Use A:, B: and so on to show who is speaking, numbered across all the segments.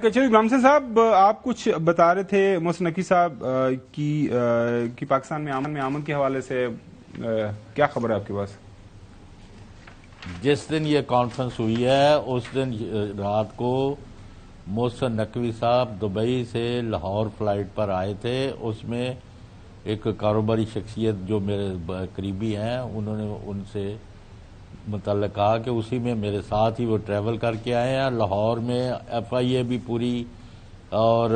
A: چلو غلام صاحب آپ کچھ بتا رہے تھے محسن نقوی صاحب کی پاکستان میں آمن کے حوالے سے کیا خبر ہے آپ کے پاس؟
B: جس دن یہ کانفرنس ہوئی ہے اس دن رات کو محسن نقوی صاحب دبئی سے لاہور فلائٹ پر آئے تھے. اس میں ایک کاروباری شخصیت جو میرے قریبی ہیں انہوں نے ان سے متعلق کہا کہ اسی میں میرے ساتھ ہی وہ ٹریول کر کے آئے ہیں. لاہور میں ایف آئی اے بھی پوری اور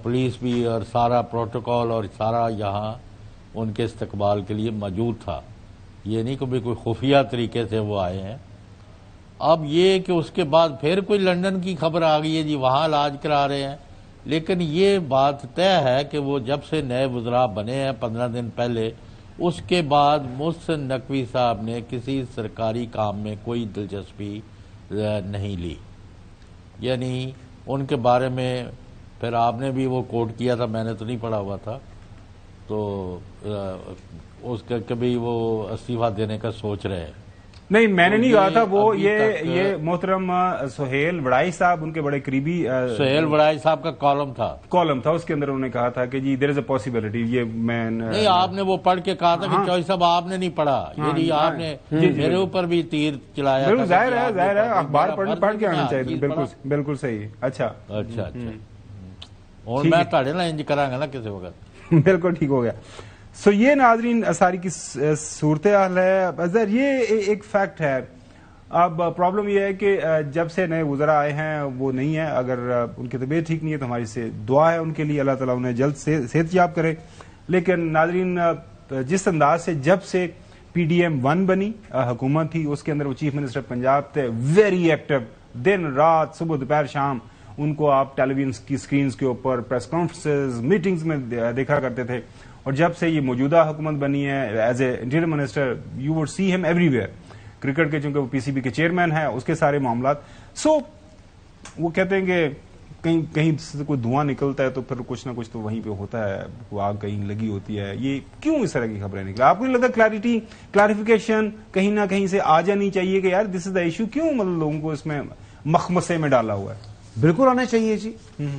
B: پولیس بھی اور سارا پروٹوکول اور سارا یہاں ان کے استقبال کے لیے موجود تھا. یہ نہیں کہ کوئی خفیہ طریقے سے وہ آئے ہیں. اب یہ کہ اس کے بعد پھر کوئی لندن کی خبر آ گئی ہے جی وہاں علاج کرا رہے ہیں. لیکن یہ بات طے ہے کہ وہ جب سے نئے وزراء بنے ہیں 15 دن پہلے اس کے بعد محسن نقوی صاحب نے کسی سرکاری کام میں کوئی دلچسپی نہیں لی. یعنی ان کے بارے میں پھر آپ نے بھی وہ کوٹ کیا تھا, میں نے تو نہیں پڑھا ہوا تھا, تو اس کا کبھی وہ استعفیٰ دینے کا سوچ رہے ہیں.
A: نہیں میں نے نہیں کہا تھا وہ, یہ محترم سہیل وڑائی صاحب ان کے بڑے قریبی
B: سہیل وڑائی صاحب کا کالم تھا
A: اس کے اندر انہوں نے کہا تھا کہ جی دیر از اے پاسبلٹی. یہ میں
B: نہیں, آپ نے وہ پڑھ کے کہا تھا کہ چوہی صاحب آپ نے نہیں پڑھا, یعنی آپ نے میرے اوپر بھی تیر چلایا.
A: ظاہر ہے اخبار پڑھ کے آنا چاہیے. بالکل صحیح. اچھا
B: اور میں تاڑے نہ انج کرا گا نا کسی وقت.
A: بالکل ٹھیک ہو گیا. سو یہ ناظرین ساری کی صورتحال ہے. اظہر یہ ایک فیکٹ ہے. اب پرابلم یہ ہے کہ جب سے نئے وزراء آئے ہیں وہ نہیں ہے, اگر ان کی طبیعت ٹھیک نہیں ہے تو ہماری سے دعا ہے ان کے لیے, اللہ تعالیٰ انہیں جلد صحت یاب کرے. لیکن ناظرین جس انداز سے جب سے پی ڈی ایم 1 بنی حکومت تھی اس کے اندر وہ چیف منسٹر پنجاب تھے, ویری ایکٹیو, دن رات صبح دوپہر شام ان کو آپ ٹیلی ویژن کی سکرینز کے اوپر پریس کانفرنسز میٹنگز میں دیکھا کرتے تھے. اور جب سے یہ موجودہ حکومت بنی ہے as a interior minister you would see ہم ایوری ویئر. کرکٹ کے چونکہ وہ پی سی بی کے چیئرمین ہیں اس کے سارے معاملات. سو وہ کہتے ہیں کہ کہیں سے کوئی دھواں نکلتا ہے تو پھر کچھ نہ کچھ تو وہیں پہ ہوتا ہے, آگ کہیں لگی ہوتی ہے. یہ کیوں اس طرح کی خبریں نکلیں؟ آپ کو نہیں لگتا کلیریفیکیشن کہیں نہ کہیں سے آ جانی چاہیے کہ یار دس از دا ایشو, کیوں مطلب لوگوں کو اس میں مخمصے میں ڈالا ہوا ہے؟
C: بالکل آنا چاہیے جی.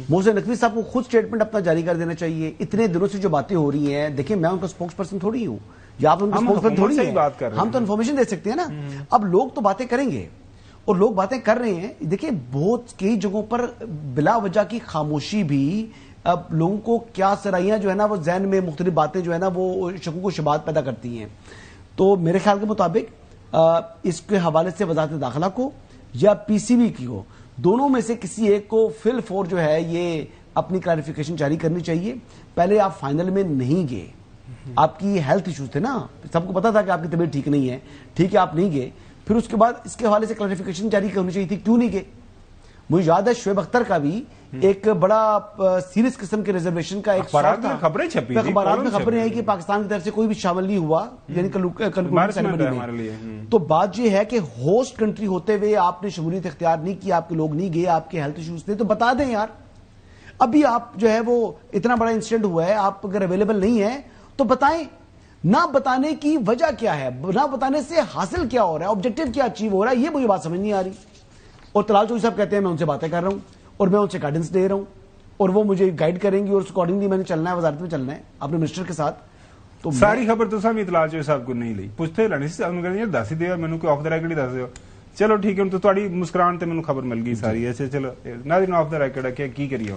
C: محسن نقوی صاحب کو خود سٹیٹمنٹ اپنا جاری کر دینا چاہیے. اتنے دنوں سے جو باتیں ہو رہی ہیں, دیکھیں میں ان کا سپوکس پرسن تھوڑی ہوں یا آپ ان کا سپوکس پرسن تھوڑی ہیں, ہم تو انفارمیشن دے سکتے ہیں نا. اب لوگ تو باتیں کریں گے اور لوگ باتیں کر رہے ہیں. دیکھیں بہت کئی جگہوں پر بلا وجہ کی خاموشی بھی اب لوگوں کو کیا سرائیاں جو ہے نا وہ ذہن میں مختلف باتیں جو ہے نا وہ شکوک و شبہات پیدا کرتی ہیں. تو میرے خیال کے مطابق اس کے حوالے سے وزارت داخلہ کو یا پی سی بی کی ہو, دونوں میں سے کسی ایک کو فل فور جو ہے یہ اپنی کلیریفیکیشن جاری کرنی چاہیے. پہلے آپ فائنل میں نہیں گئے, آپ کی ہیلتھ ایشوز تھے نا, سب کو پتا تھا کہ آپ کی طبیعت ٹھیک نہیں ہے, ٹھیک ہے آپ نہیں گئے. پھر اس کے بعد اس کے حوالے سے کلیریفیکیشن جاری کرنی چاہیے تھی, کیوں نہیں گئے. مجھے یاد ہے شعیب اختر کا بھی ایک بڑا سیریس قسم کے ریزرویشن کا ایک
A: اخبارات میں خبریں چھپی,
C: اخبارات میں خبریں آئی کہ پاکستان کی طرف سے کوئی بھی شامل نہیں ہوا, یعنی تو بات یہ ہے کہ ہوسٹ کنٹری ہوتے ہوئے آپ نے شمولیت اختیار نہیں کی, آپ کے لوگ نہیں گئے, آپ کے ہیلتھ ایشوز تھے, تو بتا دیں یار. ابھی آپ جو ہے وہ اتنا بڑا انسیڈنٹ ہوا ہے, آپ اگر اویلیبل نہیں ہیں تو بتائیں. نہ بتانے کی وجہ کیا ہے, نہ بتانے سے حاصل کیا ہو رہا ہے, آبجیکٹو کیا اچیو ہو رہا ہے, یہ مجھے بات سمجھ نہیں آ رہی. اور طلال چوہدری صاحب کہتے ہیں میں ان سے باتیں کر رہا ہوں اور میں ان سے گائیڈنس دے رہا ہوں اور وہ مجھے گائیڈ کریں گی اور اس اکارڈنگلی میں نے چلنا ہے, وزارت میں چلنا ہے اپنے منسٹر کے ساتھ. تو
A: ساری خبر تو سامنے طلال چوہدری صاحب کو نہیں لی, پوچھتے لانی سی دس ہی دے, مینوں کوئی آف دا ریکارڈ ہی دس دیو. چلو ٹھیک ہے, تو تھوڑی مسکران تے مینوں خبر مل گئی ساری. اچھا چلو ناظرین آف دا ریکارڈ ہے, کی کریے.